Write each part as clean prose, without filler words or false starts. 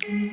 Hello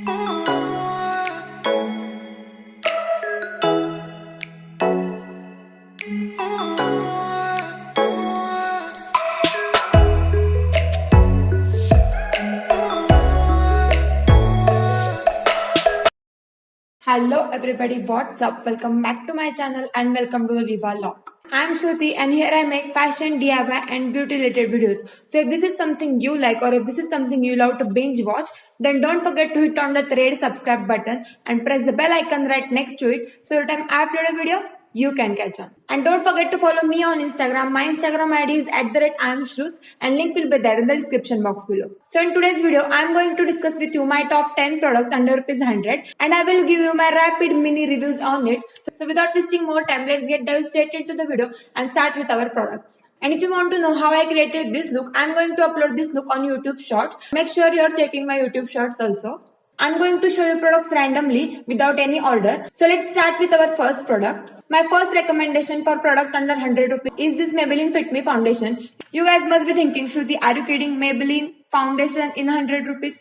everybody, what's up? Welcome back to my channel and welcome to the Viva Log. I'm Shruti and here I make fashion, DIY and beauty related videos. So if this is something you like or if this is something you love to binge watch, then don't forget to hit on that red subscribe button and press the bell icon right next to it so that time I upload a video, you can catch on. And don't forget to follow me on Instagram. My Instagram ID is @IamShruts and link will be there in the description box below. So in today's video, I'm going to discuss with you my top 10 products under ₹100 and I will give you my rapid mini reviews on it. So without wasting more time, let's get dive straight into the video and start with our products. And if you want to know how I created this look, I'm going to upload this look on YouTube Shorts. Make sure you're checking my YouTube Shorts also. I'm going to show you products randomly without any order. So let's start with our first product. My first recommendation for product under ₹100 is this Maybelline Fit Me foundation. You guys must be thinking, Shruti, are you kidding? Maybelline foundation in ₹100?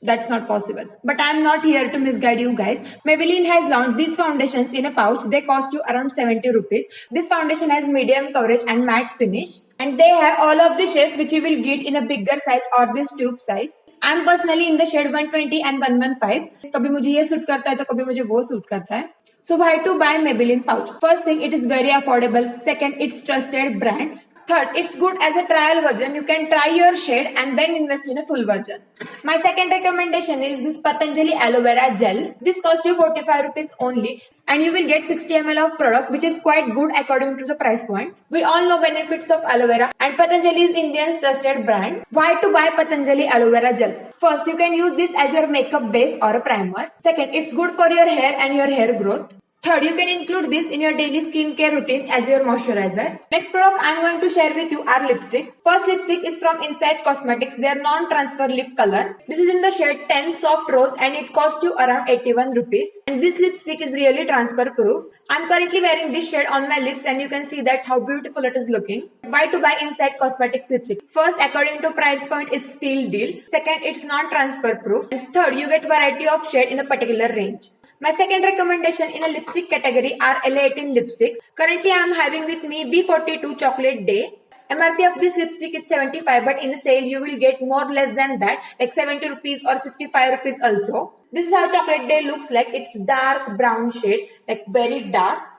That's not possible. But I'm not here to misguide you guys. Maybelline has launched these foundations in a pouch. They cost you around ₹70. This foundation has medium coverage and matte finish. And they have all of the shades which you will get in a bigger size or this tube size. I'm personally in the shade 120 and 115. कभी मुझे ये suit करता है तो कभी मुझे वो suit करता है. So why to buy Maybelline pouch? First thing, it is very affordable. Second, it's trusted brand. Third, it's good as a trial version. You can try your shade and then invest in a full version. My second recommendation is this Patanjali Aloe Vera Gel. This costs you ₹45 only and you will get 60 ml of product which is quite good according to the price point. We all know benefits of aloe vera and Patanjali is India's trusted brand. Why to buy Patanjali Aloe Vera Gel? First, you can use this as your makeup base or a primer. Second, it's good for your hair and your hair growth. Third, you can include this in your daily skincare routine as your moisturizer. Next product I'm going to share with you are lipsticks. First lipstick is from Inside Cosmetics. They are non-transfer lip color. This is in the shade 10 Soft Rose and it costs you around ₹81. And this lipstick is really transfer proof. I'm currently wearing this shade on my lips and you can see that how beautiful it is looking. Why to buy Inside Cosmetics lipstick? First, according to price point, it's still deal. Second, it's non-transfer proof. And third, you get variety of shade in a particular range. My second recommendation in a lipstick category are LA18 lipsticks. Currently, I am having with me B42 Chocolate Day. MRP of this lipstick is 75, but in a sale you will get more less than that, like ₹70 or ₹65 also. This is how Chocolate Day looks like. It's dark brown shade, like very dark.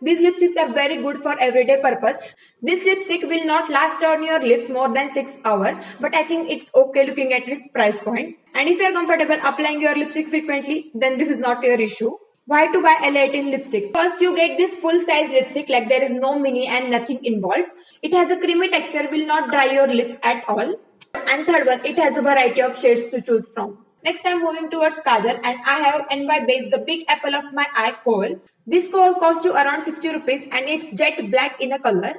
These lipsticks are very good for everyday purpose. This lipstick will not last on your lips more than 6 hours, but I think it's okay looking at its price point. And if you're comfortable applying your lipstick frequently, then this is not your issue. Why to buy LA18 lipstick? First, you get this full size lipstick, like there is no mini and nothing involved. It has a creamy texture, will not dry your lips at all. And third one, it has a variety of shades to choose from. Next, I'm moving towards Kajal and I have NY Base, the big apple of my eye kohl. This kohl costs you around ₹60 and it's jet black in a color.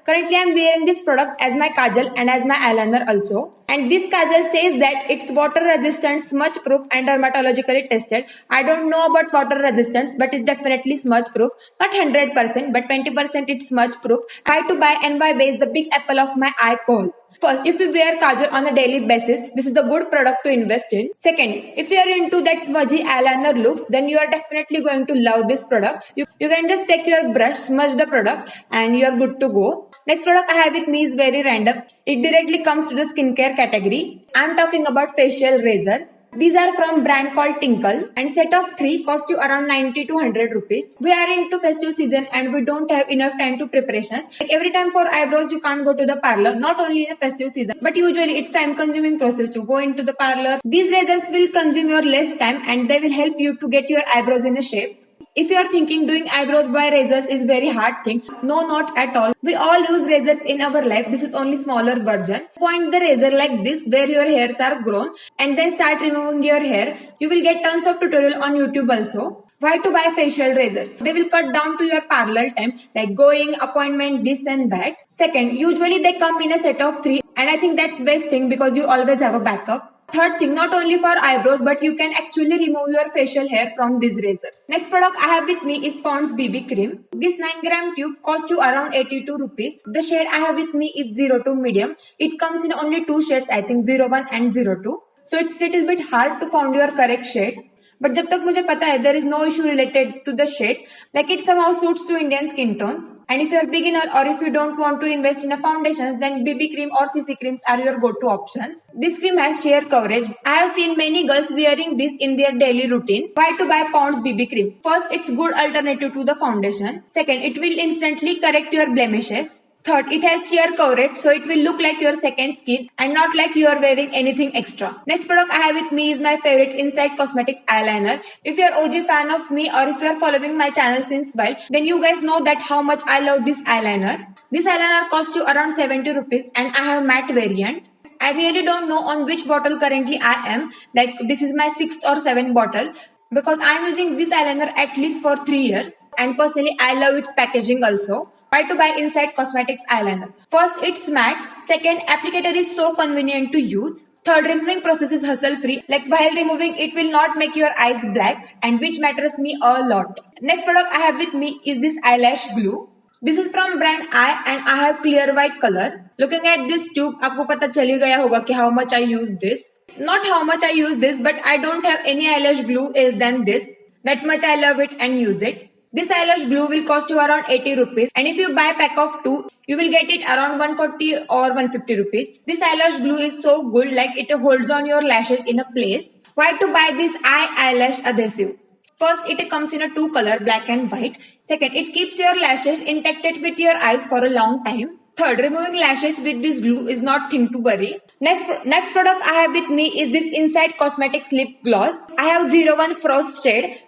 Currently, I'm wearing this product as my kajal and as my eyeliner also. And this kajal says that it's water resistant, smudge proof and dermatologically tested. I don't know about water resistance, but it's definitely smudge proof. Not 100%, but 20% it's smudge proof. I had to buy NY Base, the big apple of my eye kohl. First, if you wear kajal on a daily basis, this is the good product to invest in. Second, if you are into that smudgy eyeliner looks, then you are definitely going to love this product. You can just take your brush, smudge the product and you are good to go. Next product I have with me is very random. It directly comes to the skincare category. I'm talking about facial razors. These are from brand called Tinkle and set of 3 cost you around ₹90 to ₹100. We are into festive season and we don't have enough time to preparations. Like every time for eyebrows you can't go to the parlor, not only in a festive season, but usually it's time consuming process to go into the parlor. These razors will consume your less time and they will help you to get your eyebrows in a shape. If you are thinking doing eyebrows by razors is very hard thing, no, not at all. We all use razors in our life. This is only smaller version. Point the razor like this where your hairs are grown and then start removing your hair. You will get tons of tutorial on YouTube also. Why to buy facial razors? They will cut down to your parlor time, like going, appointment, this and that. Second, usually they come in a set of 3 and I think that's best thing because you always have a backup. Third thing, not only for eyebrows, but you can actually remove your facial hair from these razors. Next product I have with me is Pond's BB Cream. This 9-gram tube costs you around ₹82. The shade I have with me is 02 medium. It comes in only 2 shades, I think 01 and 02. so it's little bit hard to find your correct shade. But जब तक मुझे पता है there is no issue related to the shades, like it somehow suits to Indian skin tones. And if you're beginner or if you don't want to invest in a foundation, then BB cream or CC creams are your go-to options. This cream has sheer coverage. I have seen many girls wearing this in their daily routine. Why to buy Pond's BB cream? First, it's good alternative to the foundation. Second, it will instantly correct your blemishes. Third, it has sheer coverage, so it will look like your second skin and not like you are wearing anything extra. Next product I have with me is my favorite Inside Cosmetics eyeliner. If you are OG fan of me or if you are following my channel since while, then you guys know that how much I love this eyeliner. This eyeliner costs you around 70 rupees and I have matte variant. I really don't know on which bottle currently I am. Like this is my 6th or 7th bottle because I'm using this eyeliner at least for 3 years. And personally, I love its packaging also. Why to buy Inside Cosmetics eyeliner? First, it's matte. Second, applicator is so convenient to use. Third, removing process is hassle free. Like while removing, it will not make your eyes black, and which matters me a lot. Next product I have with me is this eyelash glue. This is from brand I and I have clear white color. Looking at this tube, आपको पता चल ही गया होगा कि how much I use this. Not how much I use this, but I don't have any eyelash glue else than this. That much I love it and use it. This eyelash glue will cost you around 80 rupees, and if you buy a pack of 2, you will get it around 140 or 150 rupees. This eyelash glue is so good, like it holds on your lashes in a place. Why to buy this eyelash adhesive? First, it comes in a 2 color, black and white. Second, it keeps your lashes intact with your eyes for a long time. Third, removing lashes with this glue is not thing to worry. Next product I have with me is this Inside Cosmetics lip gloss. I have 01 Frost shade.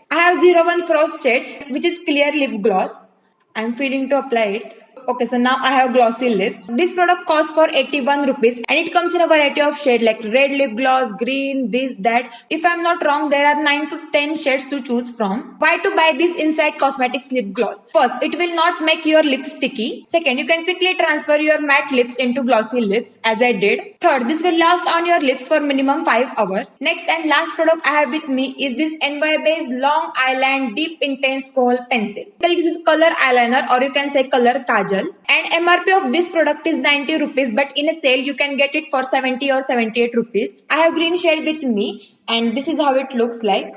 Which is clear lip gloss. I'm feeling to apply it. Okay, so now I have glossy lips. This product costs for 81 rupees and it comes in a variety of shades like red lip gloss, green, this, that. If I'm not wrong, there are 9 to 10 shades to choose from. Why to buy this Inside Cosmetics lip gloss? First, it will not make your lips sticky. Second, you can quickly transfer your matte lips into glossy lips as I did. Third, this will last on your lips for minimum 5 hours. Next and last product I have with me is this NY Base Long Eyeliner Deep Intense Kohl Pencil. This is color eyeliner or you can say color kajal. And MRP of this product is 90 rupees, but in a sale you can get it for 70 or 78 rupees. I have green shade with me and this is how it looks like.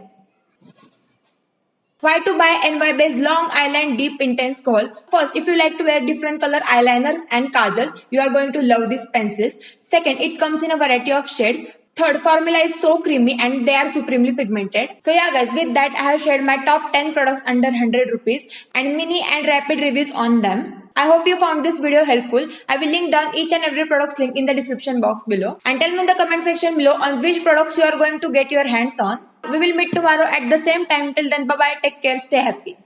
Why to buy NY Base Long Eyeliner Deep Intense Kohl? First, if you like to wear different color eyeliners and kajals, you are going to love these pencils. Second, it comes in a variety of shades. Third, formula is so creamy and they are supremely pigmented. So yeah guys, with that I have shared my top 10 products under 100 rupees and mini and rapid reviews on them. I hope you found this video helpful. I will link down each and every product's link in the description box below. And tell me in the comment section below on which products you are going to get your hands on. We will meet tomorrow at the same time. Till then, bye bye, take care, stay happy.